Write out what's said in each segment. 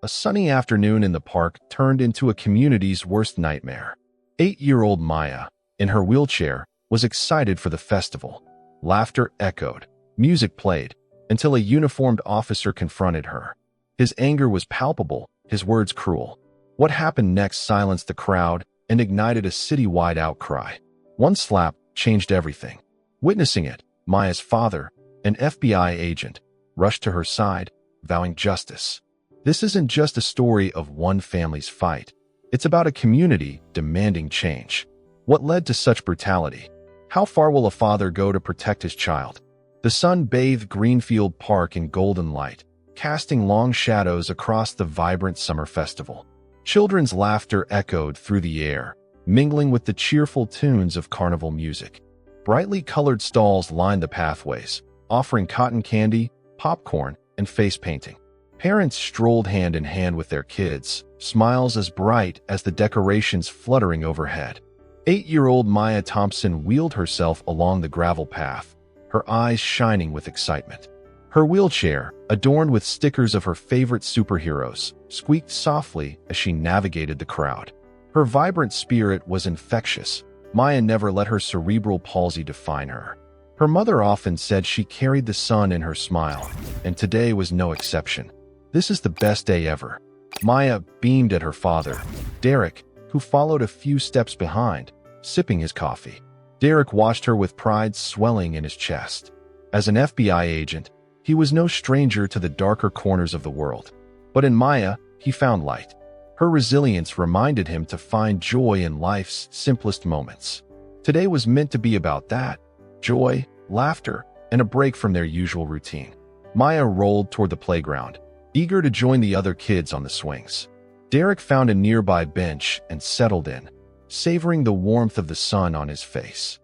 A sunny afternoon in the park turned into a community's worst nightmare. 8-year-old Maya, in her wheelchair, was excited for the festival. Laughter echoed, music played, until a uniformed officer confronted her. His anger was palpable, his words cruel. What happened next silenced the crowd and ignited a citywide outcry. One slap changed everything. Witnessing it, Maya's father, an FBI agent, rushed to her side, vowing justice. This isn't just a story of one family's fight. It's about a community demanding change. What led to such brutality? How far will a father go to protect his child? The sun bathed Greenfield Park in golden light, casting long shadows across the vibrant summer festival. Children's laughter echoed through the air, mingling with the cheerful tunes of carnival music. Brightly colored stalls lined the pathways, offering cotton candy, popcorn, and face painting. Parents strolled hand in hand with their kids, smiles as bright as the decorations fluttering overhead. 8-year-old Maya Thompson wheeled herself along the gravel path, her eyes shining with excitement. Her wheelchair, adorned with stickers of her favorite superheroes, squeaked softly as she navigated the crowd. Her vibrant spirit was infectious. Maya never let her cerebral palsy define her. Her mother often said she carried the sun in her smile, and today was no exception. This is the best day ever. Maya beamed at her father, Derek, who followed a few steps behind, sipping his coffee. Derek watched her with pride swelling in his chest. As an FBI agent, he was no stranger to the darker corners of the world. But in Maya, he found light. Her resilience reminded him to find joy in life's simplest moments. Today was meant to be about that: joy, laughter, and a break from their usual routine. Maya rolled toward the playground, eager to join the other kids on the swings. Derek found a nearby bench and settled in, savoring the warmth of the sun on his face.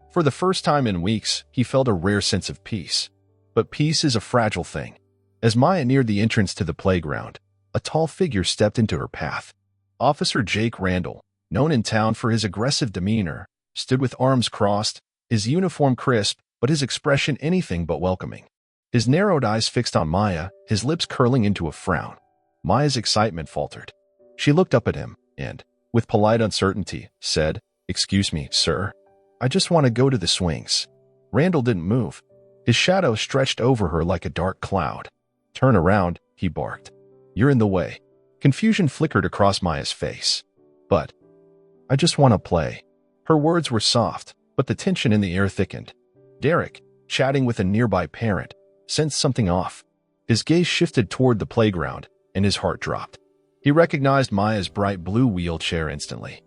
For the first time in weeks, he felt a rare sense of peace. But peace is a fragile thing. As Maya neared the entrance to the playground, a tall figure stepped into her path. Officer Jake Randall, known in town for his aggressive demeanor, stood with arms crossed, his uniform crisp, but his expression anything but welcoming. His narrowed eyes fixed on Maya, his lips curling into a frown. Maya's excitement faltered. She looked up at him and, with polite uncertainty, said, "Excuse me, sir. I just want to go to the swings." Randall didn't move. His shadow stretched over her like a dark cloud. "Turn around," he barked. "You're in the way." Confusion flickered across Maya's face. "But I just want to play." Her words were soft, but the tension in the air thickened. Derek, chatting with a nearby parent, sensed something off. His gaze shifted toward the playground, and his heart dropped. He recognized Maya's bright blue wheelchair instantly.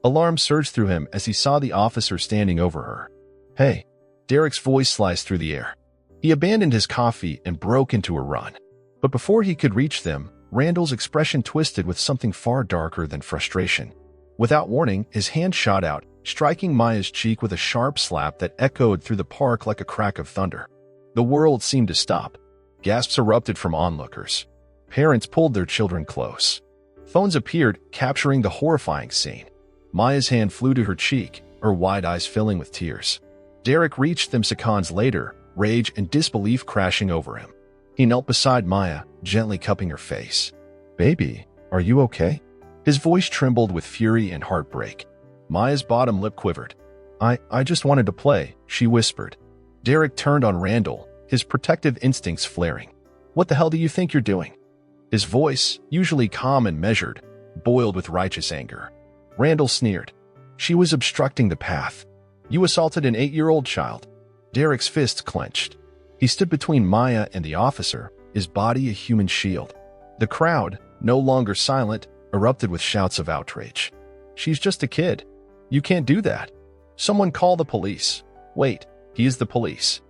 Alarm surged through him as he saw the officer standing over her. "Hey!" Derek's voice sliced through the air. He abandoned his coffee and broke into a run. But before he could reach them, Randall's expression twisted with something far darker than frustration. Without warning, his hand shot out, striking Maya's cheek with a sharp slap that echoed through the park like a crack of thunder. The world seemed to stop. Gasps erupted from onlookers. Parents pulled their children close. Phones appeared, capturing the horrifying scene. Maya's hand flew to her cheek, her wide eyes filling with tears. Derek reached them seconds later, rage and disbelief crashing over him. He knelt beside Maya, gently cupping her face. "Baby, are you okay?" His voice trembled with fury and heartbreak. Maya's bottom lip quivered. I just wanted to play," she whispered. Derek turned on Randall, his protective instincts flaring. "What the hell do you think you're doing?" His voice, usually calm and measured, boiled with righteous anger. Randall sneered. "She was obstructing the path. You assaulted an 8-year-old child." Derek's fists clenched. He stood between Maya and the officer, his body a human shield. The crowd, no longer silent, erupted with shouts of outrage. "She's just a kid. You can't do that. Someone call the police." "Wait, he is the police."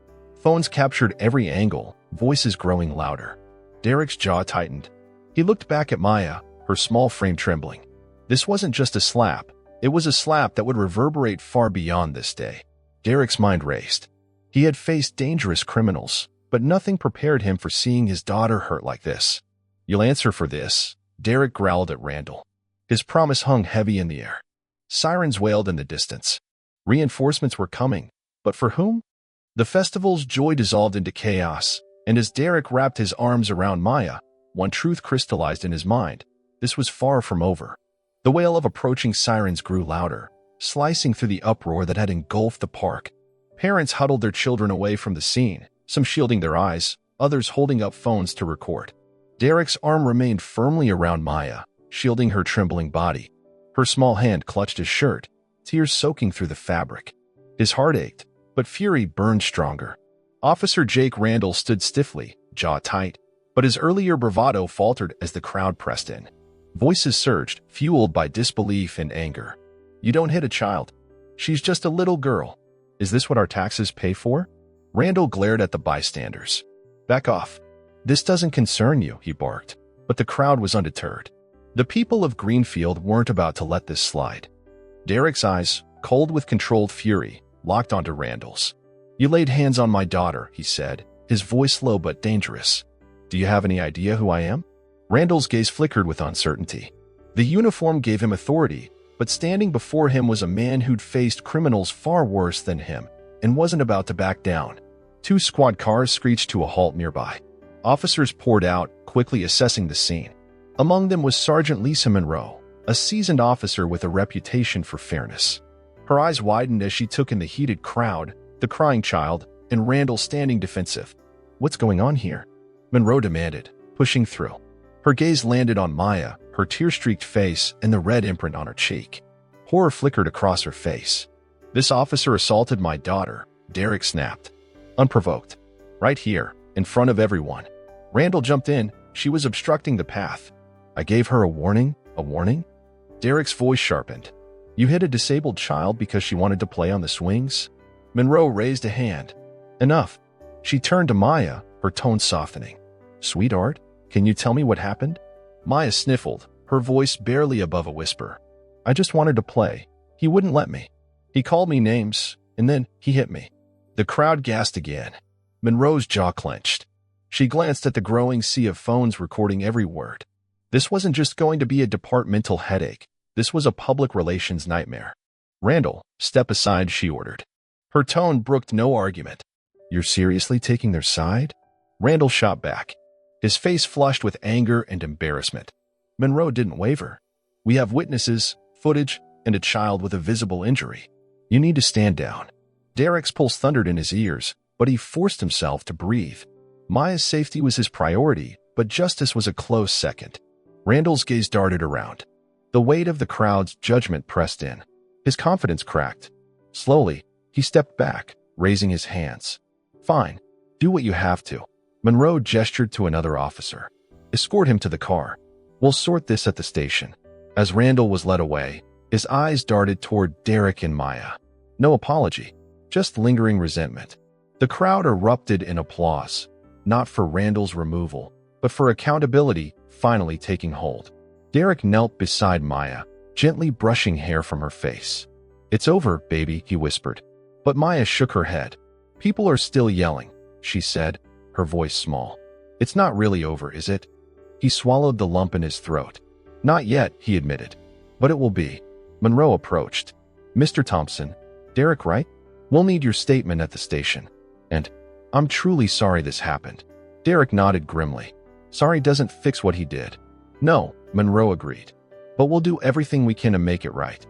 Phones captured every angle, voices growing louder. Derek's jaw tightened. He looked back at Maya, her small frame trembling. This wasn't just a slap. It was a slap that would reverberate far beyond this day. Derek's mind raced. He had faced dangerous criminals, but nothing prepared him for seeing his daughter hurt like this. "You'll answer for this," Derek growled at Randall. His promise hung heavy in the air. Sirens wailed in the distance. Reinforcements were coming, but for whom? The festival's joy dissolved into chaos, and as Derek wrapped his arms around Maya, one truth crystallized in his mind. This was far from over. The wail of approaching sirens grew louder, slicing through the uproar that had engulfed the park. Parents huddled their children away from the scene, some shielding their eyes, others holding up phones to record. Derek's arm remained firmly around Maya, shielding her trembling body. Her small hand clutched his shirt, tears soaking through the fabric. His heart ached, but fury burned stronger. Officer Jake Randall stood stiffly, jaw tight, but his earlier bravado faltered as the crowd pressed in. Voices surged, fueled by disbelief and anger. "You don't hit a child. She's just a little girl. Is this what our taxes pay for?" Randall glared at the bystanders. "Back off. This doesn't concern you," he barked, but the crowd was undeterred. The people of Greenfield weren't about to let this slide. Derek's eyes, cold with controlled fury, locked onto Randall's. "You laid hands on my daughter," he said, his voice low but dangerous. "Do you have any idea who I am?" Randall's gaze flickered with uncertainty. The uniform gave him authority, but standing before him was a man who'd faced criminals far worse than him and wasn't about to back down. Two squad cars screeched to a halt nearby. Officers poured out, quickly assessing the scene. Among them was Sergeant Lisa Monroe, a seasoned officer with a reputation for fairness. Her eyes widened as she took in the heated crowd, the crying child, and Randall standing defensive. "What's going on here?" Monroe demanded, pushing through. Her gaze landed on Maya, her tear-streaked face, and the red imprint on her cheek. Horror flickered across her face. "This officer assaulted my daughter," Derek snapped. Unprovoked. "Right here, in front of everyone." Randall jumped in. She was obstructing the path. "I gave her a warning? A warning?" Derek's voice sharpened. "You hit a disabled child because she wanted to play on the swings?" Monroe raised a hand. "Enough." She turned to Maya, her tone softening. "Sweetheart, can you tell me what happened?" Maya sniffled, her voice barely above a whisper. "I just wanted to play. He wouldn't let me. He called me names, and then he hit me." The crowd gasped again. Monroe's jaw clenched. She glanced at the growing sea of phones recording every word. This wasn't just going to be a departmental headache. This was a public relations nightmare. "Randall, step aside," she ordered. Her tone brooked no argument. "You're seriously taking their side?" Randall shot back, his face flushed with anger and embarrassment. Monroe didn't waver. "We have witnesses, footage, and a child with a visible injury. You need to stand down." Derek's pulse thundered in his ears, but he forced himself to breathe. Maya's safety was his priority, but justice was a close second. Randall's gaze darted around. The weight of the crowd's judgment pressed in. His confidence cracked. Slowly, he stepped back, raising his hands. "Fine. Do what you have to." Monroe gestured to another officer. "Escort him to the car. We'll sort this at the station." As Randall was led away, his eyes darted toward Derek and Maya. No apology, just lingering resentment. The crowd erupted in applause, not for Randall's removal, but for accountability finally taking hold. Derek knelt beside Maya, gently brushing hair from her face. "It's over, baby," he whispered. But Maya shook her head. "People are still yelling," she said, her voice small. "It's not really over, is it?" He swallowed the lump in his throat. "Not yet," he admitted. "But it will be." Monroe approached. "Mr. Thompson, Derek, right? We'll need your statement at the station. And I'm truly sorry this happened." Derek nodded grimly. "Sorry doesn't fix what he did." "No," Monroe agreed. "But we'll do everything we can to make it right."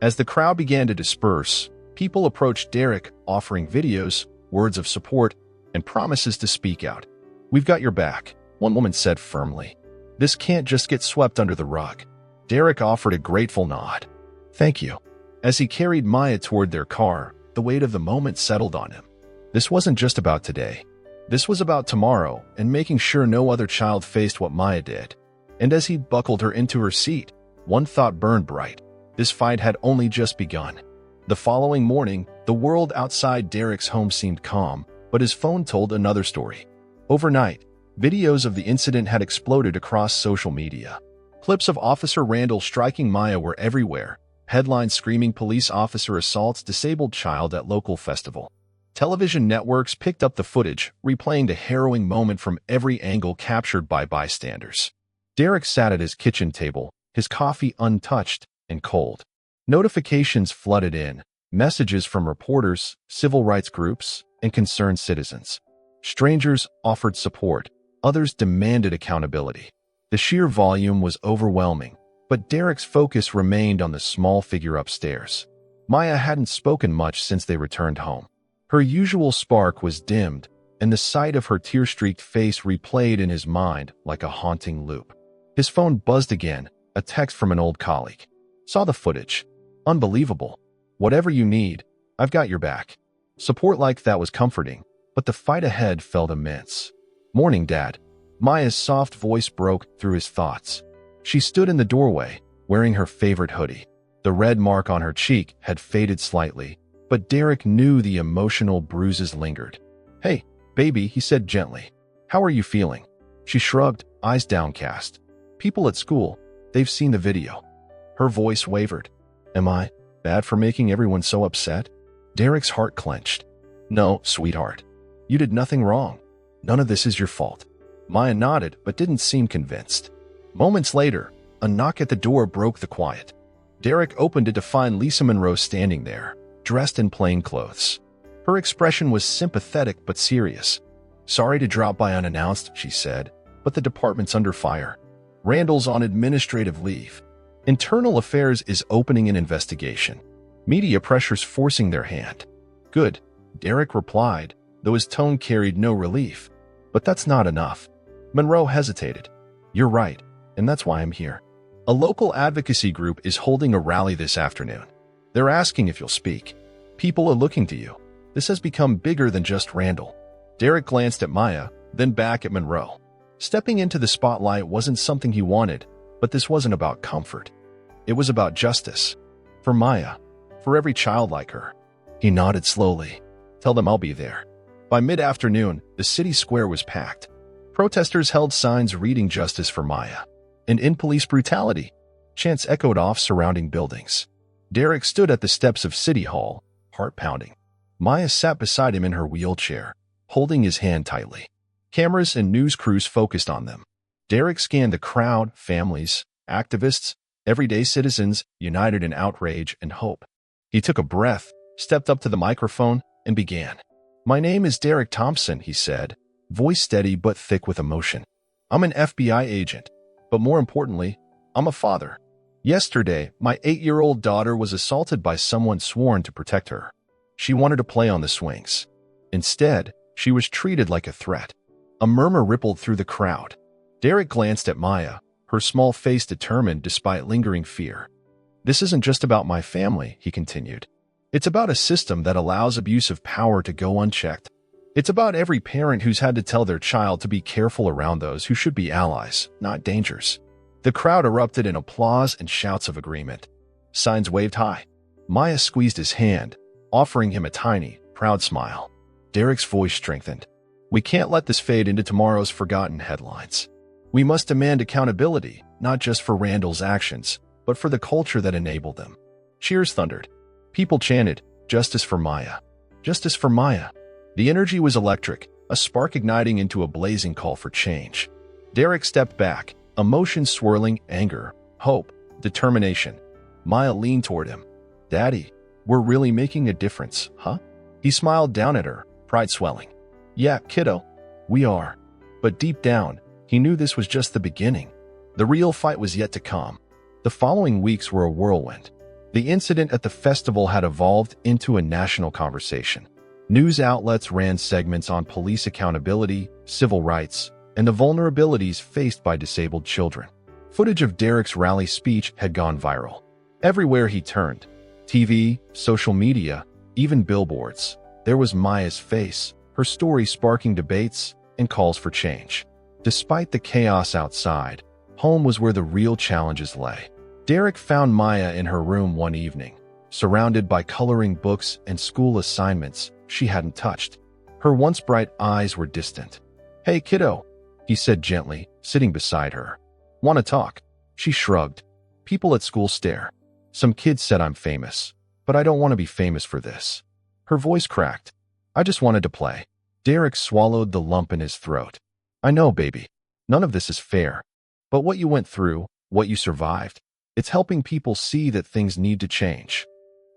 As the crowd began to disperse, people approached Derek, offering videos, words of support, and promises to speak out. "We've got your back," one woman said firmly. "This can't just get swept under the rug." Derek offered a grateful nod. "Thank you." As he carried Maya toward their car, the weight of the moment settled on him. This wasn't just about today. This was about tomorrow and making sure no other child faced what Maya did. And as he buckled her into her seat, one thought burned bright. This fight had only just begun. The following morning, the world outside Derek's home seemed calm, but his phone told another story. Overnight, videos of the incident had exploded across social media. Clips of Officer Randall striking Maya were everywhere, headlines screaming police officer assaults disabled child at local festival. Television networks picked up the footage, replaying the harrowing moment from every angle captured by bystanders. Derek sat at his kitchen table, his coffee untouched and cold. Notifications flooded in, messages from reporters, civil rights groups, and concerned citizens. Strangers offered support, Others demanded accountability. The sheer volume was overwhelming, but Derek's focus remained on the small figure upstairs. Maya hadn't spoken much since they returned home. Her usual spark was dimmed, and the sight of her tear-streaked face replayed in his mind like a haunting loop. His phone buzzed again, a text from an old colleague. Saw the footage. Unbelievable. Whatever you need, I've got your back. Support like that was comforting, but the fight ahead felt immense. Morning, Dad. Maya's soft voice broke through his thoughts. She stood in the doorway, wearing her favorite hoodie. The red mark on her cheek had faded slightly, but Derek knew the emotional bruises lingered. Hey, baby, he said gently. How are you feeling? She shrugged, eyes downcast. People at school, they've seen the video. Her voice wavered. Am I bad for making everyone so upset? Derek's heart clenched. No, sweetheart. You did nothing wrong. None of this is your fault. Maya nodded, but didn't seem convinced. Moments later, a knock at the door broke the quiet. Derek opened it to find Lisa Monroe standing there, dressed in plain clothes. Her expression was sympathetic but serious. Sorry to drop by unannounced, she said, but the department's under fire. Randall's on administrative leave. Internal Affairs is opening an investigation. Media pressure's forcing their hand. Good, Derek replied, though his tone carried no relief. But that's not enough. Monroe hesitated. You're right, and that's why I'm here. A local advocacy group is holding a rally this afternoon. They're asking if you'll speak. People are looking to you. This has become bigger than just Randall. Derek glanced at Maya, then back at Monroe. Stepping into the spotlight wasn't something he wanted, but this wasn't about comfort. It was about justice. For Maya. For every child like her. He nodded slowly. Tell them I'll be there. By mid-afternoon, the city square was packed. Protesters held signs reading justice for Maya. And in police brutality. Chants echoed off surrounding buildings. Derek stood at the steps of City Hall, heart pounding. Maya sat beside him in her wheelchair, holding his hand tightly. Cameras and news crews focused on them. Derek scanned the crowd, families, activists, everyday citizens united in outrage and hope. He took a breath, stepped up to the microphone, and began. My name is Derek Thompson, he said, voice steady but thick with emotion. I'm an FBI agent, but more importantly, I'm a father. Yesterday, my 8-year-old daughter was assaulted by someone sworn to protect her. She wanted to play on the swings. Instead, she was treated like a threat. A murmur rippled through the crowd. Derek glanced at Maya, her small face determined despite lingering fear. This isn't just about my family, he continued. It's about a system that allows abuse of power to go unchecked. It's about every parent who's had to tell their child to be careful around those who should be allies, not dangers. The crowd erupted in applause and shouts of agreement. Signs waved high. Maya squeezed his hand, offering him a tiny, proud smile. Derek's voice strengthened. We can't let this fade into tomorrow's forgotten headlines. We must demand accountability, not just for Randall's actions, but for the culture that enabled them. Cheers thundered. People chanted, Justice for Maya. Justice for Maya. The energy was electric, a spark igniting into a blazing call for change. Derek stepped back, emotions swirling, anger, hope, determination. Maya leaned toward him. Daddy, we're really making a difference, huh? He smiled down at her, pride swelling. Yeah, kiddo, we are. But deep down, he knew this was just the beginning. The real fight was yet to come. The following weeks were a whirlwind. The incident at the festival had evolved into a national conversation. News outlets ran segments on police accountability, civil rights, and the vulnerabilities faced by disabled children. Footage of Derek's rally speech had gone viral. Everywhere he turned, TV, social media, even billboards, there was Maya's face, her story sparking debates and calls for change. Despite the chaos outside, home was where the real challenges lay. Derek found Maya in her room one evening, surrounded by coloring books and school assignments she hadn't touched. Her once bright eyes were distant. Hey, kiddo, he said gently, sitting beside her. Want to talk? She shrugged. People at school stare. Some kids said I'm famous, but I don't want to be famous for this. Her voice cracked. I just wanted to play. Derek swallowed the lump in his throat. I know, baby. None of this is fair. But what you went through, what you survived, it's helping people see that things need to change.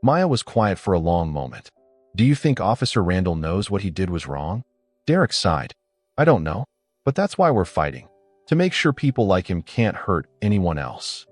Maya was quiet for a long moment. Do you think Officer Randall knows what he did was wrong? Derek sighed. I don't know. But that's why we're fighting, to make sure people like him can't hurt anyone else.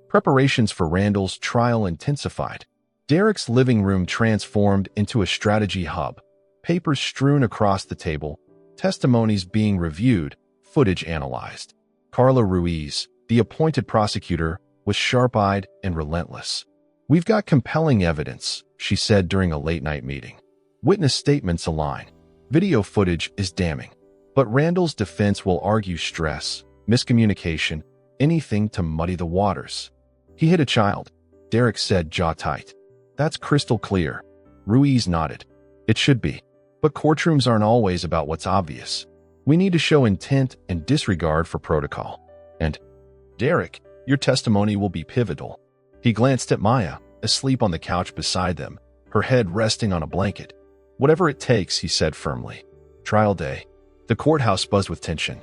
Preparations for Randall's trial intensified. Derek's living room transformed into a strategy hub, papers strewn across the table, testimonies being reviewed, footage analyzed. Carla Ruiz, the appointed prosecutor, was sharp-eyed and relentless. "We've got compelling evidence," she said during a late-night meeting. "Witness statements align. Video footage is damning. But Randall's defense will argue stress, miscommunication, anything to muddy the waters." "He hit a child," Derek said, jaw tight. "That's crystal clear." Ruiz nodded. "It should be. But courtrooms aren't always about what's obvious. We need to show intent and disregard for protocol. And, Derek, your testimony will be pivotal." He glanced at Maya, asleep on the couch beside them, her head resting on a blanket. "Whatever it takes," he said firmly. Trial day. The courthouse buzzed with tension.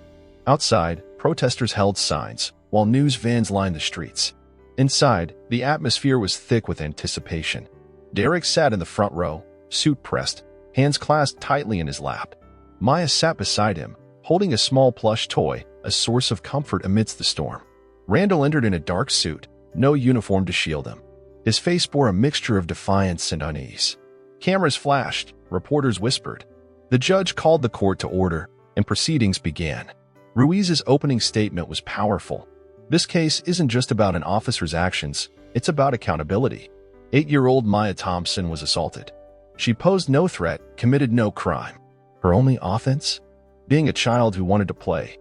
Outside, protesters held signs, while news vans lined the streets. Inside, the atmosphere was thick with anticipation. Derek sat in the front row, suit pressed, hands clasped tightly in his lap. Maya sat beside him, holding a small plush toy, a source of comfort amidst the storm. Randall entered in a dark suit, no uniform to shield him. His face bore a mixture of defiance and unease. Cameras flashed, reporters whispered. The judge called the court to order, and proceedings began. Ruiz's opening statement was powerful. "This case isn't just about an officer's actions, it's about accountability." 8-year-old Maya Thompson was assaulted. She posed no threat, committed no crime. Her only offense? Being a child who wanted to play.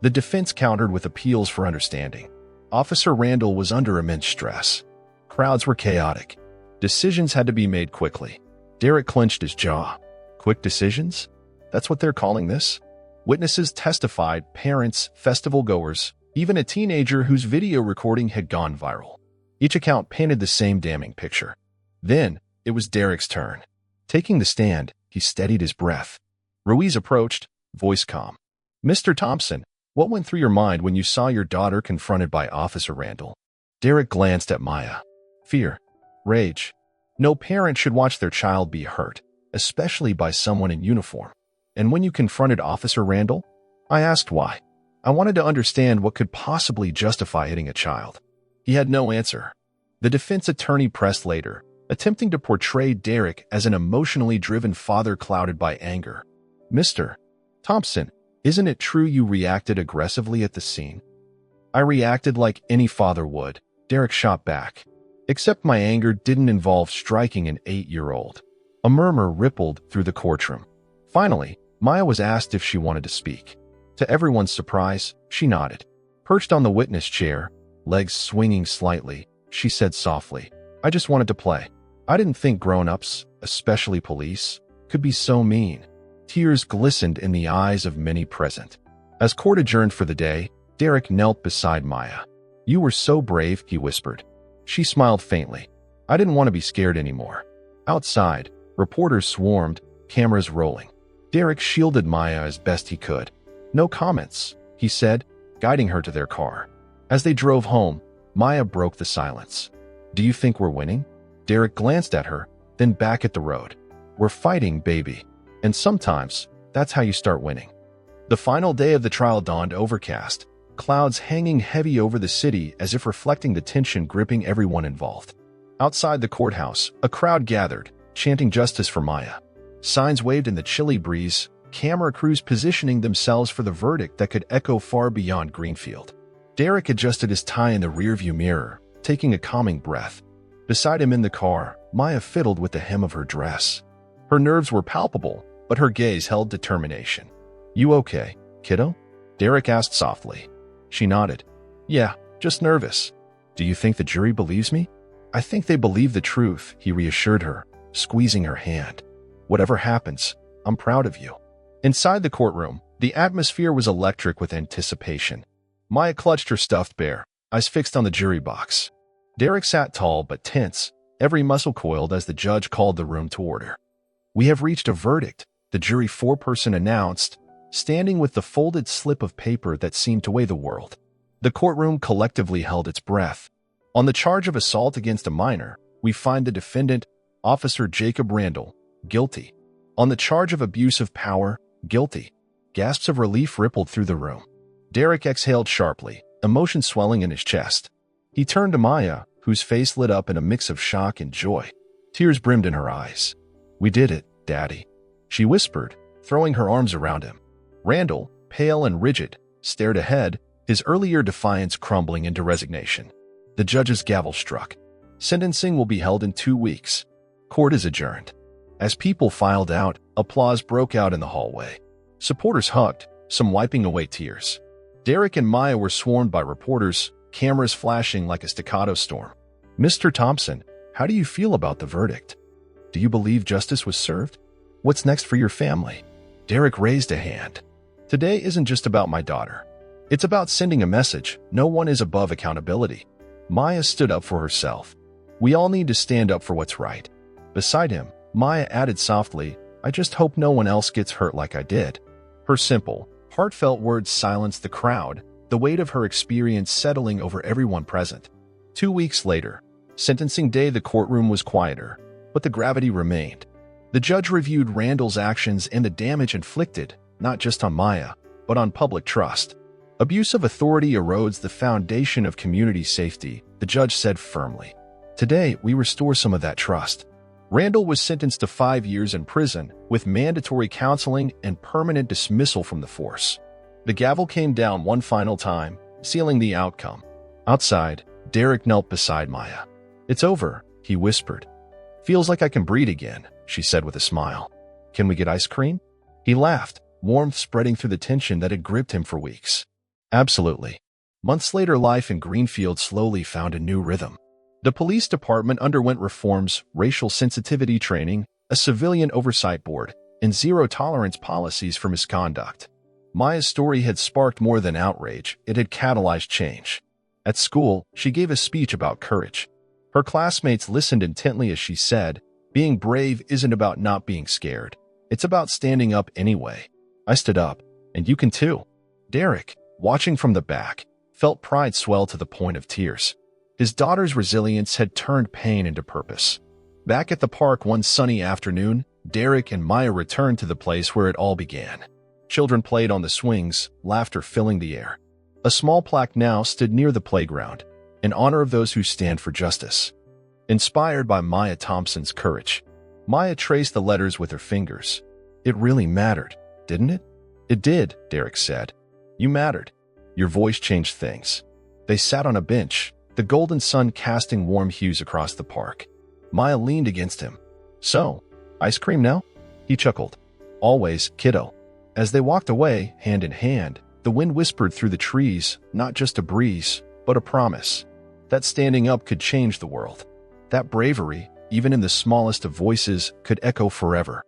The defense countered with appeals for understanding. Officer Randall was under immense stress. Crowds were chaotic. Decisions had to be made quickly. Derek clenched his jaw. Quick decisions? That's what they're calling this? Witnesses testified, parents, festival-goers, even a teenager whose video recording had gone viral. Each account painted the same damning picture. Then, it was Derek's turn. Taking the stand, he steadied his breath. Ruiz approached, voice calm. "Mr. Thompson, what went through your mind when you saw your daughter confronted by Officer Randall?" Derek glanced at Maya. Fear. Rage. No parent should watch their child be hurt, especially by someone in uniform. "And when you confronted Officer Randall?" "I asked why. I wanted to understand what could possibly justify hitting a child." He had no answer. The defense attorney pressed later, attempting to portray Derek as an emotionally driven father clouded by anger. "Mr. Thompson, isn't it true you reacted aggressively at the scene?" "I reacted like any father would," Derek shot back. "Except my anger didn't involve striking an 8-year-old. A murmur rippled through the courtroom. Finally, Maya was asked if she wanted to speak. To everyone's surprise, she nodded. Perched on the witness chair, legs swinging slightly, she said softly, "I just wanted to play. I didn't think grown-ups, especially police, could be so mean." Tears glistened in the eyes of many present. As court adjourned for the day, Derek knelt beside Maya. "You were so brave," he whispered. She smiled faintly. "I didn't want to be scared anymore." Outside, reporters swarmed, cameras rolling. Derek shielded Maya as best he could. "No comments," he said, guiding her to their car. As they drove home, Maya broke the silence. "Do you think we're winning?" Derek glanced at her, then back at the road. "We're fighting, baby. And sometimes, that's how you start winning." The final day of the trial dawned overcast, clouds hanging heavy over the city as if reflecting the tension gripping everyone involved. Outside the courthouse, a crowd gathered, chanting justice for Maya. Signs waved in the chilly breeze, camera crews positioning themselves for the verdict that could echo far beyond Greenfield. Derek adjusted his tie in the rearview mirror, taking a calming breath. Beside him in the car, Maya fiddled with the hem of her dress. Her nerves were palpable, but her gaze held determination. "You okay, kiddo?" Derek asked softly. She nodded. "Yeah, just nervous." "Do you think the jury believes me?" "I think they believe the truth," he reassured her, squeezing her hand. "Whatever happens, I'm proud of you." Inside the courtroom, the atmosphere was electric with anticipation. Maya clutched her stuffed bear, eyes fixed on the jury box. Derek sat tall but tense, every muscle coiled as the judge called the room to order. "We have reached a verdict," the jury foreperson announced, standing with the folded slip of paper that seemed to weigh the world. The courtroom collectively held its breath. On the charge of assault against a minor, we find the defendant, Officer Jacob Randall, guilty. On the charge of abuse of power, guilty. Gasps of relief rippled through the room. Derek exhaled sharply, emotion swelling in his chest. He turned to Maya, whose face lit up in a mix of shock and joy. Tears brimmed in her eyes. "We did it, Daddy," she whispered, throwing her arms around him. Randall, pale and rigid, stared ahead, his earlier defiance crumbling into resignation. The judge's gavel struck. Sentencing will be held in 2 weeks. Court is adjourned. As people filed out, applause broke out in the hallway. Supporters hugged, some wiping away tears. Derek and Maya were swarmed by reporters, cameras flashing like a staccato storm. "Mr. Thompson, how do you feel about the verdict? Do you believe justice was served? What's next for your family?" Derek raised a hand. "Today isn't just about my daughter. It's about sending a message. No one is above accountability." Maya stood up for herself. "We all need to stand up for what's right." Beside him, Maya added softly, "I just hope no one else gets hurt like I did." Her simple, heartfelt words silenced the crowd, the weight of her experience settling over everyone present. 2 weeks later, sentencing day, the courtroom was quieter, but the gravity remained. The judge reviewed Randall's actions and the damage inflicted, not just on Maya, but on public trust. "Abuse of authority erodes the foundation of community safety," the judge said firmly. "Today, we restore some of that trust." Randall was sentenced to 5 years in prison, with mandatory counseling and permanent dismissal from the force. The gavel came down one final time, sealing the outcome. Outside, Derek knelt beside Maya. "It's over," he whispered. "Feels like I can breathe again," she said with a smile. "Can we get ice cream?" He laughed, warmth spreading through the tension that had gripped him for weeks. "Absolutely." Months later, life in Greenfield slowly found a new rhythm. The police department underwent reforms, racial sensitivity training, a civilian oversight board, and zero-tolerance policies for misconduct. Maya's story had sparked more than outrage, it had catalyzed change. At school, she gave a speech about courage. Her classmates listened intently as she said, "Being brave isn't about not being scared. It's about standing up anyway." I stood up, and you can too. Derek, watching from the back, felt pride swell to the point of tears. His daughter's resilience had turned pain into purpose. Back at the park one sunny afternoon, Derek and Maya returned to the place where it all began. Children played on the swings, laughter filling the air. A small plaque now stood near the playground, in honor of those who stand for justice. Inspired by Maya Thompson's courage, Maya traced the letters with her fingers. "It really mattered, didn't it?" "It did," Derek said. "You mattered. Your voice changed things." They sat on a bench, the golden sun casting warm hues across the park. Maya leaned against him. "So, ice cream now?" He chuckled. "Always, kiddo." As they walked away, hand in hand, the wind whispered through the trees, not just a breeze, but a promise. That standing up could change the world. That bravery, even in the smallest of voices, could echo forever.